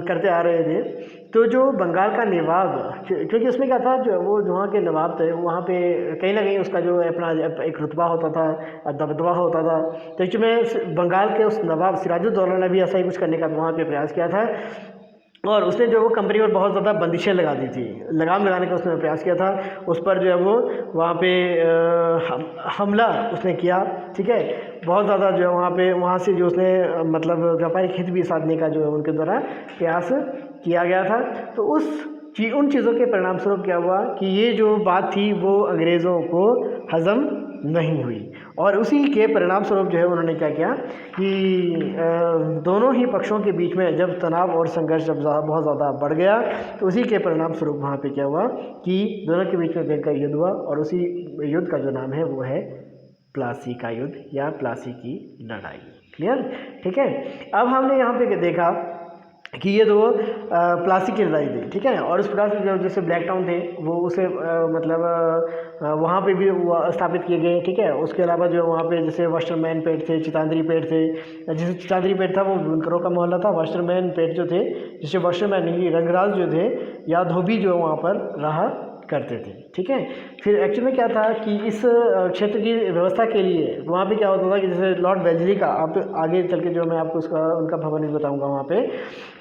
Speaker 1: करते आ रहे थे तो जो बंगाल का नवाब, क्योंकि उसमें क्या था जो वहाँ के नवाब थे वहाँ पे कहीं ना कहीं उसका जो है अपना एक रुतबा होता था, दबदबा होता था। तो एक्चुअली बंगाल के उस नवाब सिराजुद्दौला ने भी ऐसा ही कुछ करने का वहाँ पे प्रयास किया था और उसने जो वो कंपनी पर बहुत ज़्यादा बंदिशें लगा दी थी, लगाम लगाने का उसने प्रयास किया था। उस पर जो है वो वहाँ पे हमला उसने किया, ठीक है। बहुत ज़्यादा जो है वहाँ से जो उसने मतलब व्यापारिक हित भी साधने का जो है उनके द्वारा प्रयास किया गया था। तो उन चीज़ों के परिणाम स्वरूप क्या हुआ कि ये जो बात थी वो अंग्रेज़ों को हज़म नहीं हुई और उसी के परिणाम स्वरूप जो है उन्होंने क्या किया कि दोनों ही पक्षों के बीच में जब तनाव और संघर्ष जब बहुत ज़्यादा बढ़ गया तो उसी के परिणाम स्वरूप वहाँ पे क्या हुआ कि दोनों के बीच में भयंकर युद्ध हुआ और उसी युद्ध का जो नाम है वो है प्लासी का युद्ध या प्लासी की लड़ाई। क्लियर, ठीक है। अब हमने यहाँ पे देखा कि ये दो प्लासी की लड़ाई थी, ठीक है। और उस प्रकार से जो जैसे ब्लैक टाउन थे वो उसे मतलब वहाँ पे भी स्थापित किए गए, ठीक है। उसके अलावा जो वहाँ पे जैसे वस्त्रमैन पेट थे, चितांद्री पेट थे। जैसे चितांद्री पेट था वो बुनकरों का मोहल्ला था, वस्त्रमैन पेट जो थे जैसे वस्त्रमैन रंगराज जो थे या धोबी जो वहाँ पर रहा करते थे, ठीक है। फिर एक्चुअली में क्या था कि इस क्षेत्र की व्यवस्था के लिए वहाँ पे क्या होता था कि जैसे लॉर्ड वेलेस्ली का, आप आगे चल के जो मैं आपको उनका भवन भी बताऊंगा वहाँ पे।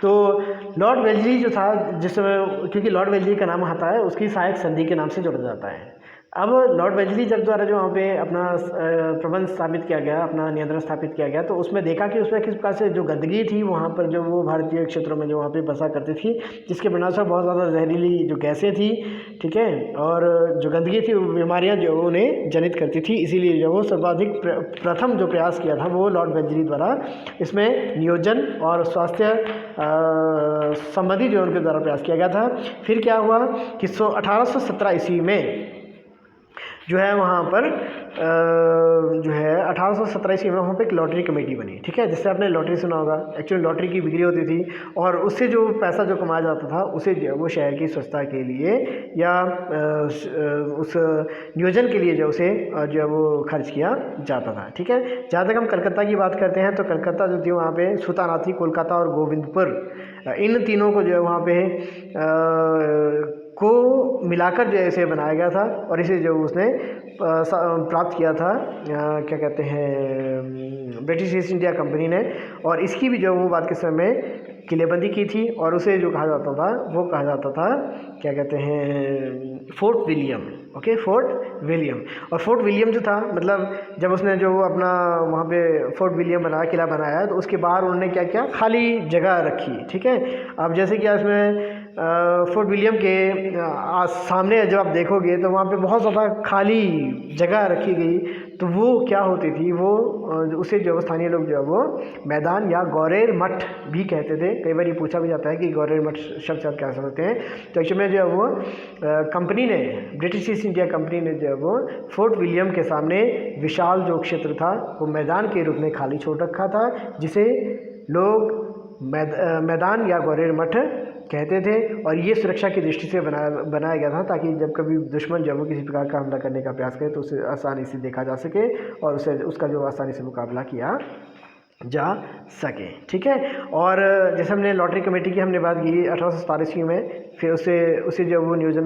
Speaker 1: तो लॉर्ड वेलेस्ली जो था जिस समय, क्योंकि लॉर्ड वेलेस्ली का नाम आता है उसकी सहायक संधि के नाम से जोड़ा जाता है। अब लॉर्ड वेलेस्ली जब द्वारा जो वहाँ पे अपना प्रबंध स्थापित किया गया, अपना नियंत्रण स्थापित किया गया, तो उसमें देखा कि उसमें किस प्रकार से जो गंदगी थी वहाँ पर जो वो भारतीय क्षेत्रों में जो वहाँ पे बसा करती थी, जिसके परिणामस्वरूप बहुत ज़्यादा जहरीली जो गैसें थी, ठीक है। और जो गंदगी थी वो बीमारियाँ जो उन्हें जनित करती थी। इसीलिए जो वो सर्वाधिक प्रथम जो प्रयास किया था वो लॉर्ड वेलेस्ली द्वारा इसमें नियोजन और स्वास्थ्य संबंधी जो उनके द्वारा प्रयास किया गया था। फिर क्या हुआ कि 1817 ईस्वी में जो है वहाँ पर जो है 1817 ईस्वी में वहाँ पे एक लॉटरी कमेटी बनी, ठीक है। जिससे आपने लॉटरी सुना होगा। एक्चुअली लॉटरी की बिक्री होती थी और उससे जो पैसा जो कमाया जाता था उसे जो वो शहर की स्वच्छता के लिए या उस नियोजन के लिए जो उसे जो है वो खर्च किया जाता था, ठीक है। जहाँ तक हम कलकत्ता की बात करते हैं तो कलकत्ता जो थी वहाँ पे सुल्तानाथी, कोलकाता और गोविंदपुर, इन तीनों को जो है वहाँ पे को मिलाकर जो इसे बनाया गया था और इसे जो उसने प्राप्त किया था क्या कहते हैं ब्रिटिश ईस्ट इंडिया कंपनी ने। और इसकी भी जो वो बात के समय किलेबंदी की थी और उसे जो कहा जाता था वो कहा जाता था क्या कहते हैं fort William, okay, fort William. और फोर्ट विलियम जो था मतलब जब उसने जो अपना वहाँ पे फोर्ट विलियम बनाया, किला बनाया, तो उसके बाहर उन्होंने क्या किया, खाली जगह रखी, ठीक है। अब जैसे कि इसमें फोर्ट विलियम के सामने जब आप देखोगे तो वहाँ पे बहुत ज़्यादा खाली जगह रखी गई। तो वो क्या होती थी, वो उसे जो स्थानीय लोग जो है वो मैदान या गौरेर मठ भी कहते थे। कई बार ये पूछा भी जाता है कि गौरेर मठ शब्द से क्या समझते हैं। तो एक्चुअली में जो है वो कंपनी ने, ब्रिटिश ईस्ट इंडिया कंपनी ने जो है वो फोर्ट विलियम के सामने विशाल जो क्षेत्र था वो मैदान के रूप में खाली छोड़ रखा था, जिसे लोग मैदान या गौरेर मठ कहते थे। और ये सुरक्षा की दृष्टि से बनाया गया था ताकि जब कभी दुश्मन जब वो किसी प्रकार का हमला करने का प्रयास करे तो उसे आसानी से देखा जा सके और उसका जो आसानी से मुकाबला किया जा सके, ठीक है। और जैसे हमने लॉटरी कमेटी की हमने बात की 1817 ईस्वी में, फिर उसे जो वो नियोजन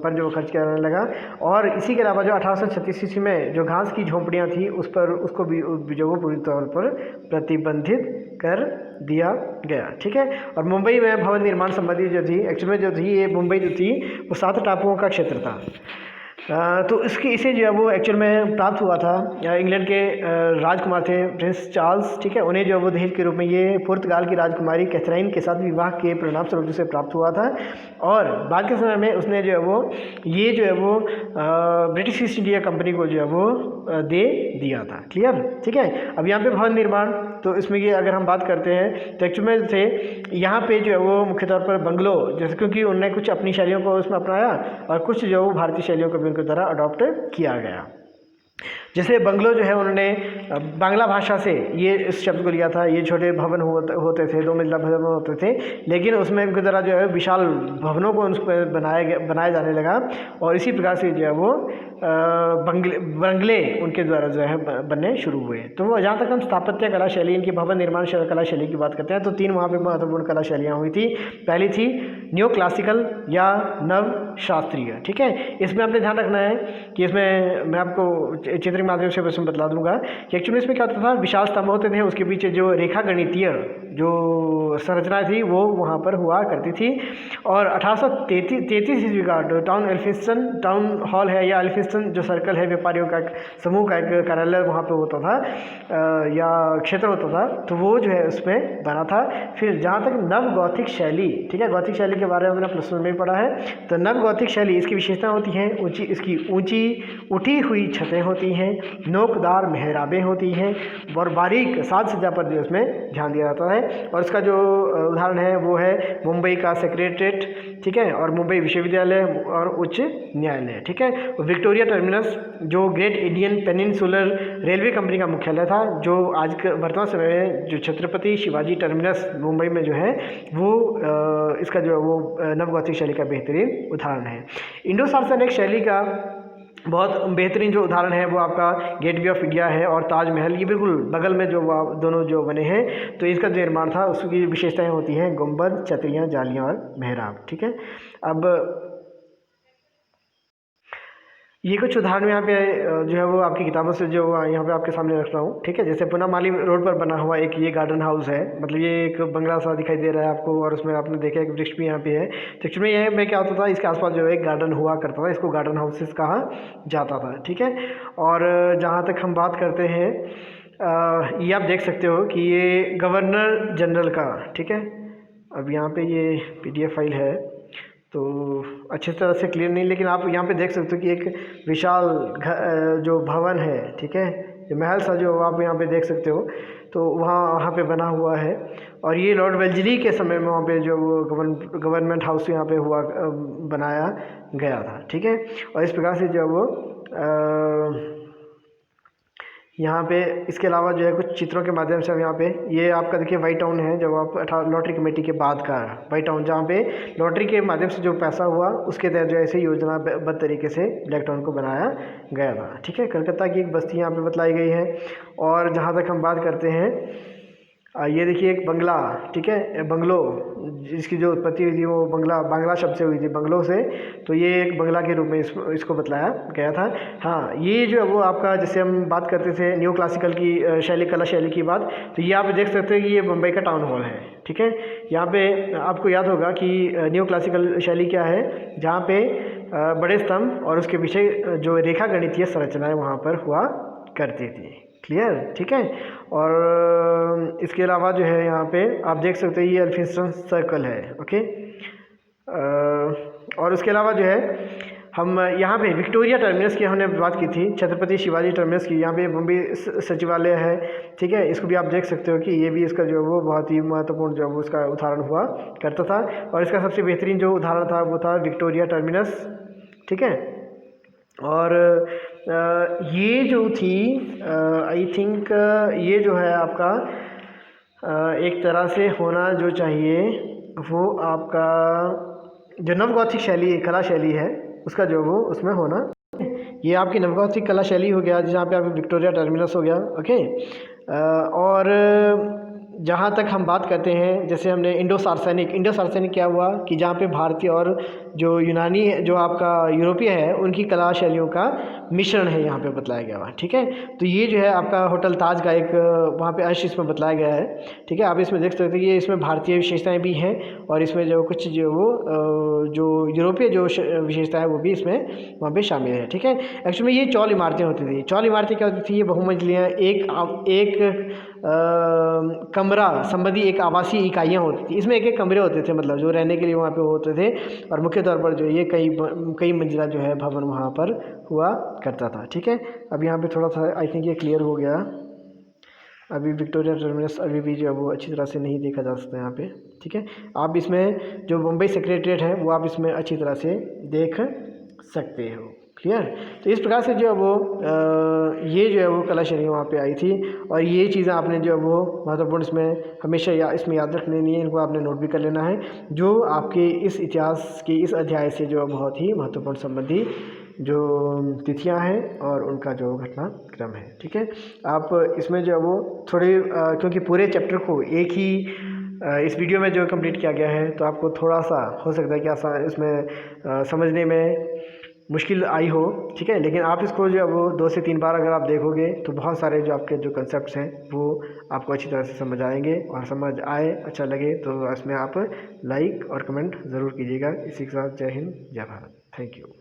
Speaker 1: पर जो खर्च करने लगा। और इसी के अलावा जो 1836 ईस्वी में जो घास की झोंपड़ियाँ थी उसको भी जो वो पूरी तौर पर प्रतिबंधित कर दिया गया, ठीक है। और मुंबई में भवन निर्माण संबंधी जो थी, एक्चुअली में जो थी ये मुंबई जो थी वो 7 टापुओं का क्षेत्र था। तो इसे जो है वो एक्चुअल में प्राप्त हुआ था, इंग्लैंड के राजकुमार थे प्रिंस चार्ल्स, ठीक है, उन्हें जो है वो दहेज के रूप में ये पुर्तगाल की राजकुमारी कैथरीन के साथ विवाह के परिणाम स्वरूप उसे प्राप्त हुआ था। और बाद के समय में उसने जो है वो ये जो है वो ब्रिटिश ईस्ट इंडिया कंपनी को जो है वो दे दिया था। क्लियर, ठीक है। अब यहाँ पे भवन निर्माण, तो इसमें ये अगर हम बात करते हैं तो एक्चुअल में से यहाँ पे जो है वो मुख्य तौर पर बंगलो, जैसे क्योंकि उन्होंने कुछ अपनी शैलियों को उसमें अपनाया और कुछ जो है वो भारतीय शैलियों को भी उनके द्वारा अडॉप्ट किया गया। जैसे बंगलो जो है उन्होंने बांग्ला भाषा से ये इस शब्द को लिया था। ये छोटे भवन होते थे, 2 मंजिला भवन होते थे, लेकिन उसमें उनकी तरह जो है विशाल भवनों को उस पर बनाया जाने लगा और इसी प्रकार से जो है वो बंगले उनके द्वारा जो है बनने शुरू हुए। तो वो जहाँ तक हम स्थापत्य कला शैली, इनकी भवन निर्माण कला शैली की बात करते हैं तो 3 वहाँ पर महत्वपूर्ण कला शैलियाँ हुई थी। पहली थी न्यू क्लासिकल या नव शास्त्रीय, ठीक है। इसमें आपने ध्यान रखना है कि इसमें मैं आपको चित्र के माध्यम से उसमें बतला दूंगा कि एक्चुअली इसमें क्या होता था, विशाल स्तंभ होते थे, उसके पीछे जो रेखा गणितीय जो संरचना थी वो वहाँ पर हुआ करती थी। और 1833 ईस्वी का टाउन एल्फिंस्टन टाउन हॉल है या एल्फिंस्टन जो सर्कल है, व्यापारियों का एक समूह का एक कार्यालय वहाँ पर होता था या क्षेत्र होता था, तो वो जो है उसमें बना था। फिर जहाँ तक नव गौथिक शैली, ठीक है, गौथिक शैली के बारे में मैंने प्लस वन में पढ़ा है, तो नव गौथिक शैली इसकी विशेषता होती हैं इसकी ऊंची उठी हुई छतें होती हैं, नोकदार मेहराबें होती हैं और बारीक साज सज्जा पर जो उसमें ध्यान दिया जाता है। और इसका जो उदाहरण है वो है मुंबई का सेक्रेटरीट, ठीक है, और मुंबई विश्वविद्यालय और उच्च न्यायालय, ठीक है। विक्टोरिया टर्मिनस जो great Indian peninsular railway company का मुख्यालय था, जो आज के वर्तमान समय में जो छत्रपति शिवाजी टर्मिनस मुंबई में जो है वो इसका जो है वो नवगौथिक शैली का बेहतरीन उदाहरण है। इंडो सार्सनिक शैली का बहुत बेहतरीन जो उदाहरण है वो आपका गेटवे ऑफ इंडिया है और ताजमहल, ये बिल्कुल बगल में जो दोनों जो बने हैं। तो इसका जो निर्माण था उसकी विशेषताएं होती हैं गुंबद, छतरियाँ, जालियाँ और मेहराब, ठीक है। अब ये कुछ उदाहरण यहाँ पे जो है वो आपकी किताबों से जो यहाँ पे आपके सामने रख रहा हूँ, ठीक है। जैसे पूनामाली रोड पर बना हुआ एक ये गार्डन हाउस है, मतलब ये एक बंगला सा दिखाई दे रहा है आपको और उसमें आपने देखा एक वृक्ष भी यहाँ पे है। तो एक्चुअली यह में क्या होता था, इसके आसपास जो है एक गार्डन हुआ करता था, इसको गार्डन हाउसेस कहा जाता था, ठीक है। और जहाँ तक हम बात करते हैं ये आप देख सकते हो कि ये गवर्नर जनरल का, ठीक है। अब यहाँ पर ये PDF फाइल है तो अच्छी तरह से क्लियर नहीं, लेकिन आप यहाँ पे देख सकते हो कि एक विशाल जो भवन है, ठीक है, ये महल सा जो आप यहाँ पे देख सकते हो, तो वहाँ पे बना हुआ है। और ये लॉर्ड वेल्जली के समय में वहाँ पे जो वो गवर्नमेंट हाउस यहाँ पे हुआ बनाया गया था, ठीक है। और इस प्रकार से जो वो यहाँ पे इसके अलावा जो है कुछ चित्रों के माध्यम से हम यहाँ पे ये आपका देखिए वाइट टाउन है, जब आप लॉटरी कमेटी के बाद का वाइट टाउन, जहाँ पे लॉटरी के माध्यम से जो पैसा हुआ उसके तहत जो ऐसे योजनाबद्ध तरीके से ब्लैक टाउन को बनाया गया था, ठीक है। कलकत्ता की एक बस्ती यहाँ पे बतलाई गई है। और जहाँ तक हम बात करते हैं ये देखिए एक बंगला, ठीक है, बंगलो जिसकी जो उत्पत्ति हुई थी वो बांग्ला शब्द से हुई थी, बंगलों से। तो ये एक बंगला के रूप में इसको बतलाया गया था। हाँ, ये जो है वो आपका, जैसे हम बात करते थे न्यू क्लासिकल की शैली, कला शैली की बात, तो ये आप देख सकते हैं कि ये मुंबई का टाउन हॉल है, ठीक है। यहाँ पे आपको याद होगा कि न्यू क्लासिकल शैली क्या है, जहाँ पे बड़े स्तंभ और उसके पीछे जो रेखा गणितीय संरचनाएँ वहाँ पर हुआ करती थी। क्लियर, ठीक है। और इसके अलावा जो है यहाँ पे आप देख सकते हैं ये एल्फिंस्टन सर्कल है, ओके। और उसके अलावा जो है हम यहाँ पे विक्टोरिया टर्मिनस की हमने बात की थी, छत्रपति शिवाजी टर्मिनस की, यहाँ पे मुंबई सचिवालय है, ठीक है। इसको भी आप देख सकते हो कि ये भी इसका जो वो बहुत ही महत्वपूर्ण जो वो उसका उदाहरण हुआ करता था। और इसका सबसे बेहतरीन जो उदाहरण था वो था विक्टोरिया टर्मिनस, ठीक है। और ये जो थी आई थिंक ये जो है आपका एक तरह से होना जो चाहिए वो आपका जो नवगौथिक शैली, कला शैली है उसका जो वो उसमें होना, ये आपकी नवगौथिक कला शैली हो गया, जहाँ पे आप विक्टोरिया टर्मिनस हो गया, ओके। और जहाँ तक हम बात करते हैं, जैसे हमने इंडो सार्सेनिक क्या हुआ कि जहाँ पे भारतीय और जो यूनानी जो आपका यूरोपीय है उनकी कला शैलियों का मिश्रण है यहाँ पे बतलाया गया हुआ, ठीक है। तो ये जो है आपका होटल ताज का एक वहाँ पे अंश इसमें बतलाया गया है, ठीक है। आप इसमें देख सकते हैं कि इसमें भारतीय विशेषताएं भी हैं और इसमें जो कुछ जो वो जो यूरोपीय जो विशेषता है वो भी इसमें वहाँ पे शामिल है, ठीक है। एक्चुअली ये चौल इमारतें होती थी। चौल इमारतें क्या होती थी? ये बहुमंजिलियाँ एक कमरा संबंधी एक आवासीय इकाइयाँ होती थी। इसमें एक एक कमरे होते थे, मतलब जो रहने के लिए वहाँ पे होते थे, और मुख्य तौर पर जो ये कई मंजिला जो है भवन वहाँ पर हुआ करता था, ठीक है। अब यहाँ पे थोड़ा सा आई थिंक ये क्लियर हो गया। अभी विक्टोरिया टर्मिनस अभी भी जो है वो अच्छी तरह से नहीं देखा जा सकता यहाँ पे, ठीक है। आप इसमें जो बम्बई सेक्रेटरीट है वो आप इसमें अच्छी तरह से देख सकते हो, क्लियर। तो इस प्रकार से जो है वो ये जो है वो कला शैली वहाँ पे आई थी, और ये चीज़ें आपने जो है वो महत्वपूर्ण इसमें हमेशा इसमें याद रख लेनी है, इनको आपने नोट भी कर लेना है, जो आपके इस इतिहास के इस अध्याय से जो बहुत ही महत्वपूर्ण संबंधी जो तिथियां हैं और उनका जो घटनाक्रम है, ठीक है। आप इसमें जो है वो थोड़े क्योंकि पूरे चैप्टर को एक ही इस वीडियो में जो कंप्लीट किया गया है, तो आपको थोड़ा सा हो सकता है कि आसान इसमें समझने में मुश्किल आई हो, ठीक है। लेकिन आप इसको जो है वो 2 से 3 बार अगर आप देखोगे तो बहुत सारे जो आपके जो कंसेप्ट्स हैं वो आपको अच्छी तरह से समझ आएंगे, और समझ आए अच्छा लगे तो इसमें आप लाइक और कमेंट ज़रूर कीजिएगा। इसी के साथ जय हिंद, जय भारत, थैंक यू।